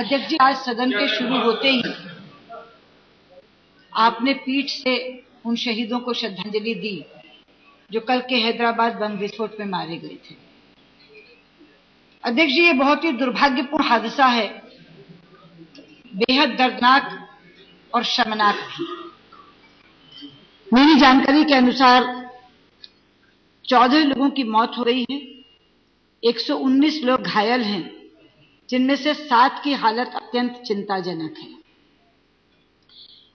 अध्यक्ष जी, आज सदन के शुरू होते ही आपने पीठ से उन शहीदों को श्रद्धांजलि दी जो कल के हैदराबाद बम विस्फोट में मारे गए थे। अध्यक्ष जी, ये बहुत ही दुर्भाग्यपूर्ण हादसा है, बेहद दर्दनाक और शर्मनाक भी। मेरी जानकारी के अनुसार 14 लोगों की मौत हो गई है, 119 लोग घायल हैं, जिनमें से 7 की हालत अत्यंत चिंताजनक है।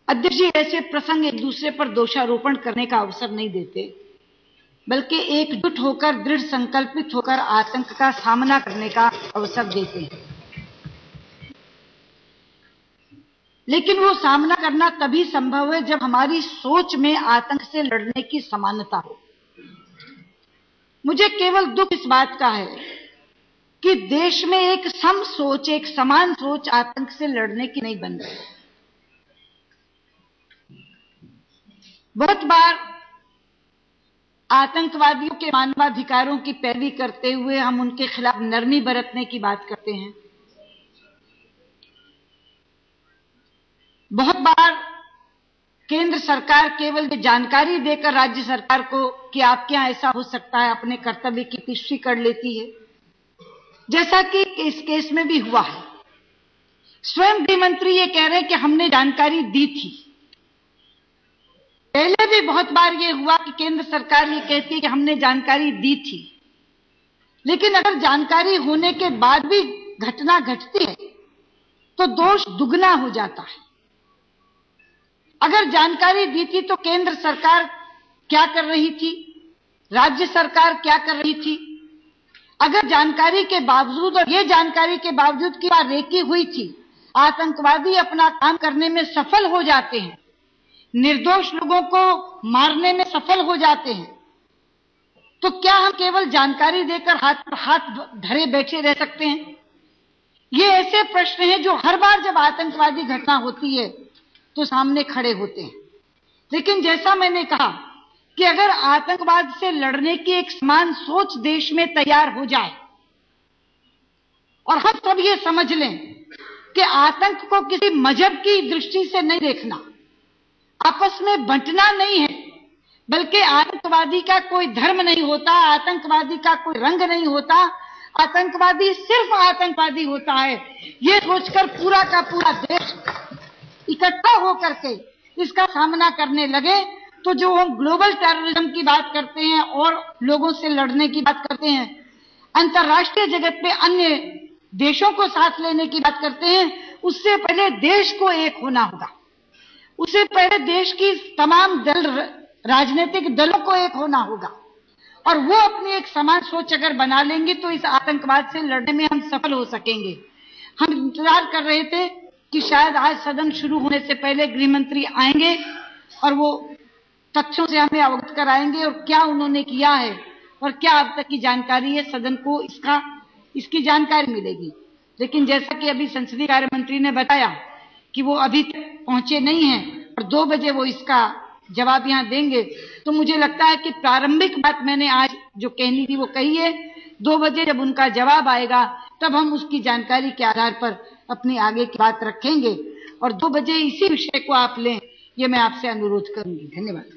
अध्यक्ष जी, ऐसे प्रसंग एक दूसरे पर दोषारोपण करने का अवसर नहीं देते, बल्कि एकजुट होकर, दृढ़ संकल्पित होकर आतंक का सामना करने का अवसर देते हैं। लेकिन वो सामना करना तभी संभव है जब हमारी सोच में आतंक से लड़ने की समानता हो। मुझे केवल दुख इस बात का है कि देश में एक सम सोच, एक समान सोच आतंक से लड़ने की नहीं बन रही। बहुत बार आतंकवादियों के मानवाधिकारों की पैरवी करते हुए हम उनके खिलाफ नरमी बरतने की बात करते हैं। बहुत बार केंद्र सरकार केवल ये जानकारी देकर राज्य सरकार को कि आपके यहां ऐसा हो सकता है, अपने कर्तव्य की पुष्टि कर लेती है, जैसा कि इस केस में भी हुआ है। स्वयं गृह मंत्री ये कह रहे हैं कि हमने जानकारी दी थी। पहले भी बहुत बार ये हुआ कि केंद्र सरकार ये कहती है कि हमने जानकारी दी थी, लेकिन अगर जानकारी होने के बाद भी घटना घटती है तो दोष दुगना हो जाता है। अगर जानकारी दी थी तो केंद्र सरकार क्या कर रही थी, राज्य सरकार क्या कर रही थी? अगर जानकारी के बावजूद, और ये जानकारी के बावजूद कि रेकी हुई थी, आतंकवादी अपना काम करने में सफल हो जाते हैं, निर्दोष लोगों को मारने में सफल हो जाते हैं, तो क्या हम केवल जानकारी देकर हाथ पर हाथ धरे बैठे रह सकते हैं? ये ऐसे प्रश्न हैं जो हर बार जब आतंकवादी घटना होती है तो सामने खड़े होते हैं। लेकिन जैसा मैंने कहा कि अगर आतंकवाद से लड़ने की एक समान सोच देश में तैयार हो जाए और हम सब ये समझ लें कि आतंक को किसी मजहब की दृष्टि से नहीं देखना, आपस में बंटना नहीं है, बल्कि आतंकवादी का कोई धर्म नहीं होता, आतंकवादी का कोई रंग नहीं होता, आतंकवादी सिर्फ आतंकवादी होता है, ये सोचकर पूरा का पूरा देश इकट्ठा होकर के इसका सामना करने लगे तो जो हम ग्लोबल टेररिज्म की बात करते हैं और लोगों से लड़ने की बात करते हैं, अंतर्राष्ट्रीय जगत में अन्य देशों को साथ लेने की बात करते हैं, उससे पहले देश को एक होना होगा। उससे पहले देश की तमाम दल, राजनीतिक दलों को एक होना होगा, और वो अपनी एक समान सोच अगर बना लेंगे तो इस आतंकवाद से लड़ने में हम सफल हो सकेंगे। हम इंतजार कर रहे थे कि शायद आज सदन शुरू होने से पहले गृह मंत्री आएंगे और वो तथ्यों से हमें अवगत कराएंगे और क्या उन्होंने किया है और क्या अब तक की जानकारी है, सदन को इसकी जानकारी मिलेगी। लेकिन जैसा कि अभी संसदीय कार्य मंत्री ने बताया कि वो अभी तक पहुंचे नहीं हैं और 2 बजे वो इसका जवाब यहां देंगे, तो मुझे लगता है कि प्रारंभिक बात मैंने आज जो कहनी थी वो कही है। 2 बजे जब उनका जवाब आएगा तब हम उसकी जानकारी के आधार पर अपनी आगे की बात रखेंगे और 2 बजे इसी विषय को आप लें, ये मैं आपसे अनुरोध करूंगी। धन्यवाद।